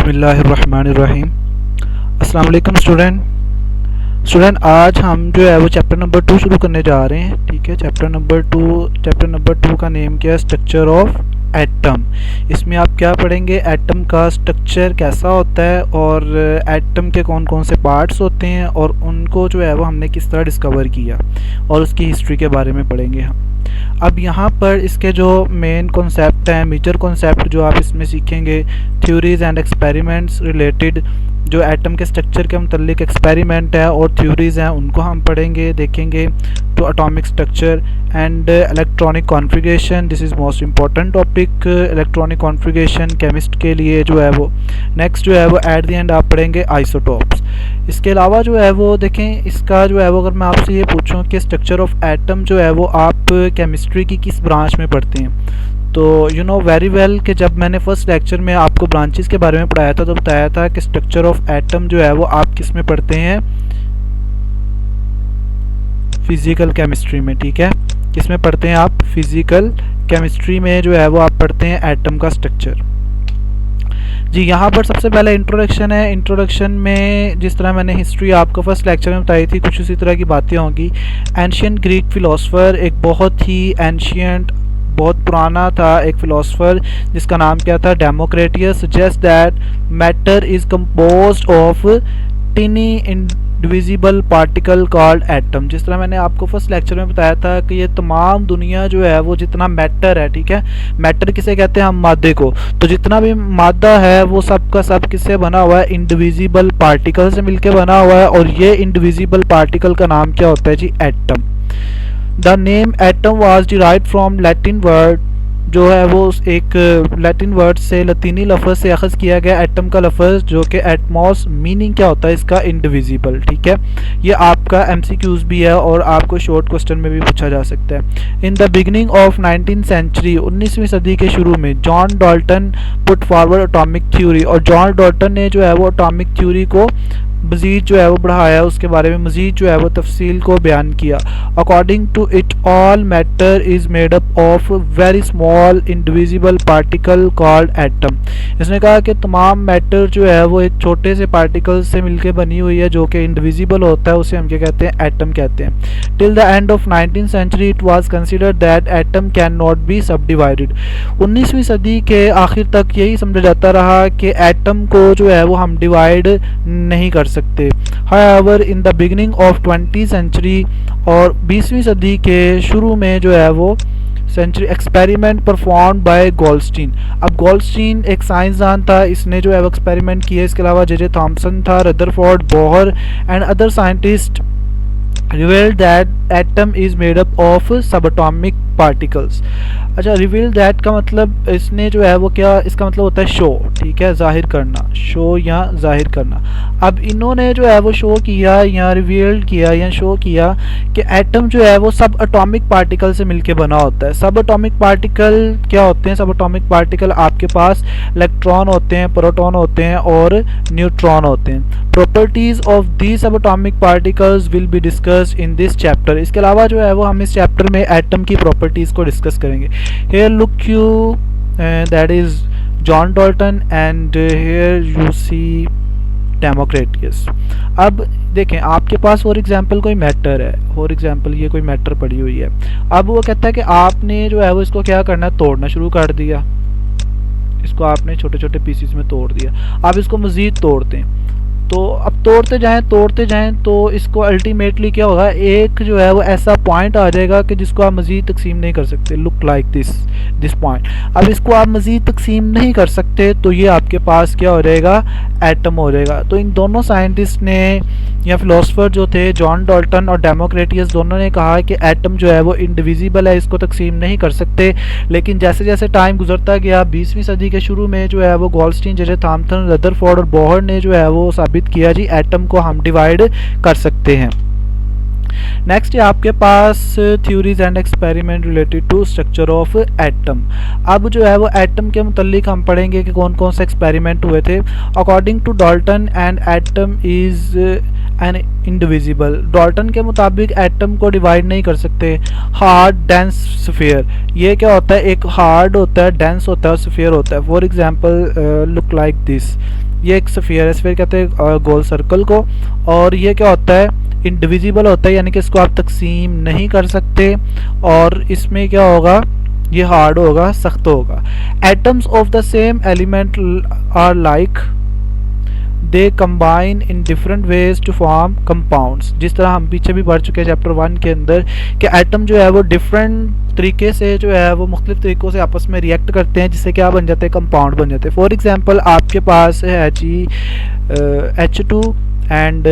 बिस्मिल्लाहिर्रहमानिर्रहीम। अस्सलाम वालेकुम स्टूडेंट, आज हम जो है वो चैप्टर नंबर 2 शुरू करने जा रहे हैं। ठीक है, चैप्टर नंबर 2 का नेम क्या है? Structure of atom. इसमें आप क्या पढ़ेंगे? एटम का स्ट्रक्चर कैसा होता है और एटम के कौन कौन से पार्ट्स होते हैं और उनको जो है वो हमने किस तरह डिस्कवर किया और उसकी हिस्ट्री के बारे में पढ़ेंगे हम। अब यहाँ पर इसके जो मेन कॉन्सेप्ट हैं, मेजर कॉन्सेप्ट जो आप इसमें सीखेंगे, थ्योरीज एंड एक्सपेरिमेंट्स रिलेटेड, जो एटम के स्ट्रक्चर के मुतल्लिक एक्सपेरिमेंट है और थ्योरीज हैं उनको हम पढ़ेंगे, देखेंगे। तो atomic structure and electronic configuration, this is most important topic. Electronic configuration chemist के लिए जो है वो नेक्स्ट जो है वो एट द एंड आप पढ़ेंगे आइसोटोप्स। इसके अलावा जो है वो देखें, इसका जो है वो अगर मैं आपसे ये पूछूं कि स्ट्रक्चर ऑफ एटम जो है वो आप केमिस्ट्री की किस ब्रांच में पढ़ते हैं, तो यू नो वेरी वेल कि जब मैंने फर्स्ट लेक्चर में आपको ब्रांचेस के बारे में पढ़ाया था तो बताया था कि स्ट्रक्चर ऑफ एटम जो है वो आप किस में पढ़ते हैं? फिज़िकल केमिस्ट्री में। ठीक है, किस में पढ़ते हैं आप? फिज़िकल केमिस्ट्री में जो है वो आप पढ़ते हैं एटम का स्ट्रक्चर। जी, यहाँ पर सबसे पहले इंट्रोडक्शन है। इंट्रोडक्शन में जिस तरह मैंने हिस्ट्री आपको फर्स्ट लेक्चर में बताई थी, कुछ उसी तरह की बातें होंगी। एंशियंट ग्रीक फिलोसफर, एक बहुत ही एंशियंट, बहुत पुराना था एक फ़िलोसफ़र जिसका नाम क्या था? Democritus, suggest that matter is composed of tiny indivisible particle called atom. जिस तरह मैंने आपको फर्स्ट लेक्चर में बताया था कि ये तमाम दुनिया जो है वो जितना मैटर है, ठीक है, मैटर किसे कहते हैं? हम मादे को। तो जितना भी मादा है वो सब का सब किससे बना हुआ है? इंडिविजिबल पार्टिकल से मिलके बना हुआ है। और ये इंडिविजिबल पार्टिकल का नाम क्या होता है जी? Atom. The name atom was derived from Latin word, जो है वो एक लैटिन वर्ड से, लतीनी लफ्ज़ से अखज़ किया गया एटम का लफ्ज़, जो कि एटमॉस, मीनिंग क्या होता है इसका? इंडिविजिबल। ठीक है, ये आपका एमसीक्यूज़ भी है और आपको शॉर्ट क्वेश्चन में भी पूछा जा सकता है। In the beginning of 19th century, 19वीं सदी के शुरू में, John Dalton put forward atomic theory, और जॉन डाल्टन ने जो है वो एटॉमिक थ्योरी को मज़ीद जो है वो बढ़ाया, उसके बारे में मज़ीद जो है वो तफसील को बयान किया। According to it all matter is made up of very small indivisible particle called atom. इसने कहा कि तमाम मैटर जो है वो एक छोटे से पार्टिकल से मिलकर बनी हुई है जो कि इंडिविजिबल होता है, उसे हम क्या कहते हैं? एटम कहते हैं। Till the end of 19th century it was considered that atom can not be subdivided. 19वीं सदी के आखिर तक यही समझा जाता रहा कि एटम को जो है वो हम डिवाइड नहीं कर सकते। However, in the beginning of 20th century, और 20वीं सदी के शुरू में जो है वो century experiment perform by Goldstein. अब गोल्डस्टीन एक साइंसदान था, इसने जो है वो एक्सपेरिमेंट किए। इसके अलावा जे थॉमसन था, Rutherford, Bohr and other scientist revealed that atom is made up of subatomic particles. अच्छा, रिवील दैट का मतलब इसने जो है वो क्या, इसका मतलब होता है शो। ठीक है, जाहिर करना, शो या जाहिर करना। अब इन्होंने जो है वो शो किया या रिवील्ड किया या शो किया कि एटम जो है वो सब एटॉमिक पार्टिकल से मिलके बना होता है। सब एटॉमिक पार्टिकल क्या होते हैं? सब एटॉमिक पार्टिकल आपके पास इलेक्ट्रॉन होते हैं, प्रोटॉन होते हैं और न्यूट्रॉन होते हैं। Properties of these sub atomic particles will be discussed in this chapter. इसके अलावा जो है वो हम इस चैप्टर में एटम की प्रॉपर्टीज को डिस्कस करेंगे। Here look you, that is John Dalton, and here you see Democritus। अब देखें, आपके पास फॉर एग्जांपल कोई मैटर है, फॉर एग्जांपल ये कोई मैटर पड़ी हुई है। अब वो कहता है कि आपने जो है वो इसको क्या करना है? तोड़ना शुरू कर दिया। इसको आपने छोटे छोटे पीसेस में तोड़ दिया। आप इसको मज़ीद तोड़ते हैं, तो अब तोड़ते जाएं तो इसको अल्टीमेटली क्या होगा? एक जो है वो ऐसा पॉइंट आ जाएगा कि जिसको आप मज़ीद तकसीम नहीं कर सकते। Look like this point. अब इसको आप मज़ीद तकसीम नहीं कर सकते तो ये आपके पास क्या हो जाएगा? एटम हो जाएगा। तो इन दोनों साइंटिस्ट ने या फिलोसफर जो थे, जॉन डाल्टन और डेमोक्रेटियस, दोनों ने कहा कि एटम जो है वो इंडिविजिबल है, इसको तकसीम नहीं कर सकते। लेकिन जैसे जैसे टाइम गुजरता गया, 20वीं सदी के शुरू में जो है वो गोल्डस्टीन, जे थॉमसन, रदरफोर्ड और बोहर ने जो है वो साबित किया जी एटम को हम डिवाइड कर सकते हैं। नेक्स्ट है आपके पास theories and experiment related to structure of atom. अब जो है वो एटम के मुतल्लिक हम पढ़ेंगे कि कौन कौन से एक्सपेरिमेंट हुए थे। According to Dalton and atom is an indivisible. Dalton के मुताबिक एटम को डिवाइड नहीं कर सकते। हार्ड डेंस स्फीयर, ये क्या होता है? एक हार्ड होता है, डेंस होता है और स्फीयर होता है। For example look like this, ये एक स्फीयर है, स्फीयर कहते हैं गोल सर्कल को, और ये क्या होता है, इंडिविजिबल होता है, यानी कि इसको आप तकसीम नहीं कर सकते, और इसमें क्या होगा, ये हार्ड होगा, सख्त होगा। Atoms of the same element are like they combine in different ways to form compounds. जिस तरह हम पीछे भी पढ़ चुके हैं चैप्टर 1 के अंदर कि एटम जो है वो डिफरेंट तरीके से जो है वो मुख्तलिफ तरीक़ों से आपस में रिएक्ट करते हैं, जिससे क्या बन जाते हैं, कंपाउंड बन जाते हैं। फॉर एग्जांपल आपके पास है H2 एंड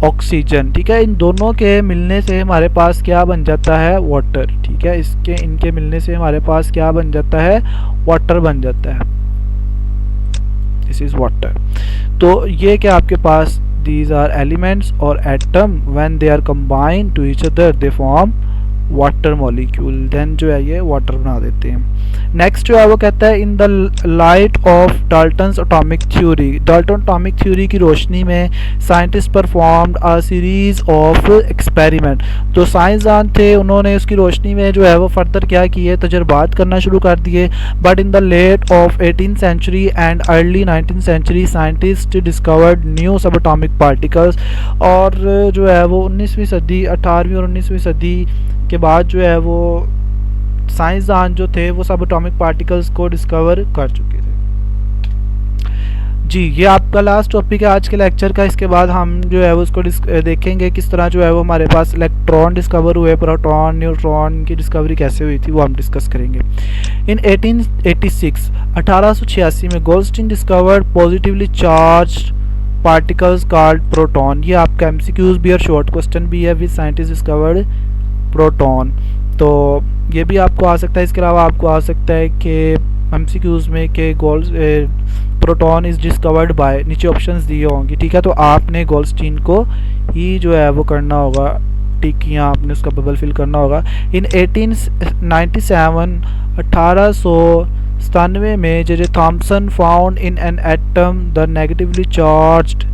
ऑक्सीजन, ठीक है, इन दोनों के मिलने से हमारे पास क्या बन जाता है, वाटर, ठीक है, इनके मिलने से हमारे पास क्या बन जाता है, वाटर बन जाता है, दिस इज वाटर। तो ये क्या आपके पास, दीज आर एलिमेंट्स और atom when they are combined to each other they form water molecule, then जो है ये वाटर बना देते हैं। नेक्स्ट जो है वो कहता है in the light of Dalton's atomic theory, Dalton atomic theory की रोशनी में scientist performed a series of experiment. तो साइंसदान थे, उन्होंने उसकी रोशनी में जो है वो फर्दर क्या किए, तजर्बात करना शुरू कर दिए। But in the late of 18th century and early 19th century scientist discovered new subatomic particles, और जो है वो 19वीं सदी, 18वीं और 19वीं सदी के बाद जो है वो साइंसदान जो थे वो सब एटॉमिक पार्टिकल्स को डिस्कवर कर चुके थे। जी, ये आपका लास्ट टॉपिक है आज के लेक्चर का। इसके बाद हम जो है वो उसको देखेंगे किस तरह जो है वो हमारे पास इलेक्ट्रॉन डिस्कवर हुए, प्रोटॉन, न्यूट्रॉन की डिस्कवरी कैसे हुई थी वो हम डिस्कस करेंगे। इन 1886 में Goldstein discovered positively charged particles called proton. ये आपका MCQs भी और शॉर्ट क्वेश्चन भी है, विच साइंटिस्ट डिस्कवर्ड प्रोटॉन। तो ये भी आपको आ सकता है। इसके अलावा आपको आ सकता है कि MCQs में कि प्रोटॉन इज़ डिस्कवर्ड बाय, नीचे ऑप्शंस दिए होंगे, ठीक है, तो आपने गोल्डस्टीन को ही जो है वो करना होगा, टिक, यहाँ आपने उसका बबल फिल करना होगा। इन 1897 में J Thomson found in an atom the negatively charged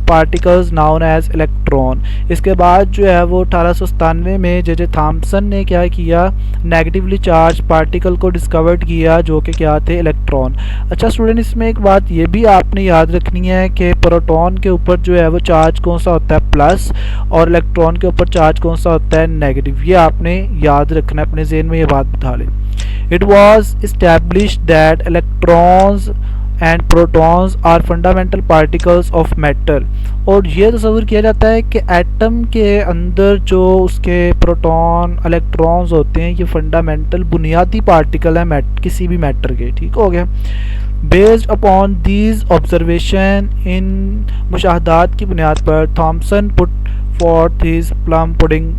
particles known as electron. इसके बाद जो है वो 1897 में जे थॉम्सन ने क्या किया, नेगेटिवली चार्ज पार्टिकल को डिस्कवर्ड किया जो कि क्या थे, इलेक्ट्रॉन। अच्छा स्टूडेंट, इसमें एक बात ये भी आपने याद रखनी है कि प्रोटॉन के ऊपर जो है वो चार्ज कौन सा होता है, प्लस, और इलेक्ट्रॉन के ऊपर चार्ज कौन सा होता है, नेगेटिव। ये आपने याद रखना है, अपने ज़हन में ये बात बिठा लें। It was established that electrons and protons are fundamental particles of matter. और ये तस्वीर किया जाता है कि एटम के अंदर जो उसके प्रोटॉन, इलेक्ट्रॉन्स होते हैं, ये फंडामेंटल बुनियादी पार्टिकल है किसी भी मैटर के, ठीक हो गया। बेस्ड अपॉन दीज ऑब्जर्वेशन, इन मुशाहदात की बुनियाद पर Thomson put forth his plum pudding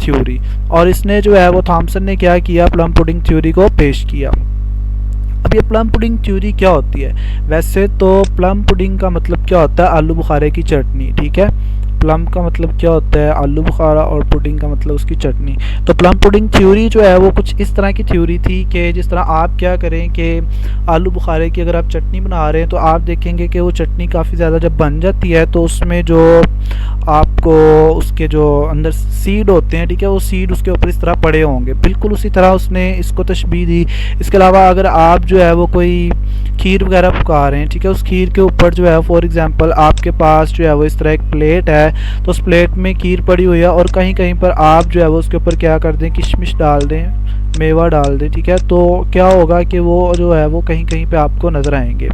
theory. और इसने जो है वो थॉम्सन ने क्या किया, प्लम पुडिंग थ्योरी को पेश किया। अब ये प्लम पुडिंग थ्योरी क्या होती है? वैसे तो प्लम पुडिंग का मतलब क्या होता है, आलू बुखारे की चटनी, ठीक है। प्लम का मतलब क्या होता है, आलू बुखारा, और पुडिंग का मतलब उसकी चटनी। तो प्लम पुडिंग थ्योरी जो है वो कुछ इस तरह की थ्योरी थी कि जिस तरह आप क्या करें कि आलू बुखारे की अगर आप चटनी बना रहे हैं तो आप देखेंगे कि वो चटनी काफ़ी ज़्यादा जब बन जाती है तो उसमें जो आपको उसके जो अंदर सीड होते हैं, ठीक है, वो सीड उसके ऊपर इस तरह पड़े होंगे। बिल्कुल उसी तरह उसने इसको तशबीह दी। इसके अलावा अगर आप जो है वो कोई खीर वगैरह पका रहे हैं, ठीक है, उस खीर के ऊपर जो है फॉर एग्जांपल आपके पास जो है वो इस तरह एक प्लेट है, तो उस प्लेट में खीर पड़ी हुई है और कहीं कहीं पर आप जो है वो उसके ऊपर क्या कर दें, किशमिश डाल दें, मेवा डाल दें, ठीक है, तो क्या होगा कि वो जो है वो कहीं कहीं पे आपको नजर आएंगे।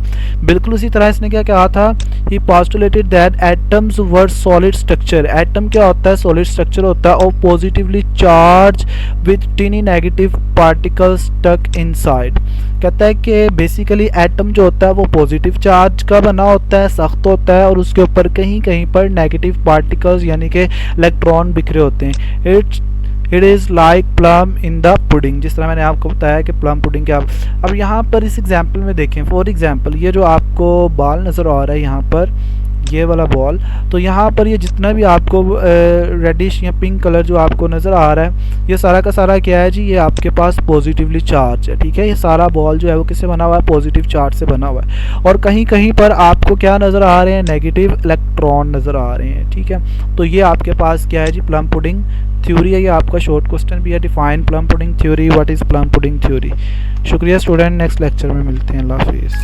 बिल्कुल उसी तरह इसने क्या कहा था, he postulated that atoms were solid structure. Atom क्या होता है, सॉलिड स्ट्रक्चर होता है, और positively charge with tiny negative particles stuck inside. कहता है कि बेसिकली एटम जो होता है वो पॉजिटिव चार्ज का बना होता है, सख्त होता है, और उसके ऊपर कहीं कहीं पर नेगेटिव पार्टिकल्स यानी कि इलेक्ट्रॉन बिखरे होते हैं। It is like plum in the pudding, जिस तरह मैंने आपको बताया कि प्लम पुडिंग क्या। अब यहाँ पर इस एग्जाम्पल में देखें, फॉर एग्जाम्पल ये जो आपको बॉल नज़र आ रहा है यहाँ पर, ये वाला बॉल, तो यहाँ पर ये जितना भी आपको रेडिश या पिंक कलर जो आपको नज़र आ रहा है, ये सारा का सारा क्या है जी, ये आपके पास पॉजिटिवली चार्ज है, ठीक है। ये सारा बॉल जो है वो किससे बना हुआ है, पॉजिटिव चार्ज से बना हुआ है, और कहीं कहीं पर आपको क्या नज़र आ रहे हैं, नेगेटिव इलेक्ट्रॉन नज़र आ रहे हैं, ठीक है। तो ये आपके पास क्या है जी, प्लम पुडिंग थ्योरी है। ये आपका शॉर्ट क्वेश्चन भी है, define plum pudding theory, what is plum pudding theory. शुक्रिया स्टूडेंट, नेक्स्ट लेक्चर में मिलते हैं, अल्लाह हाफिज़।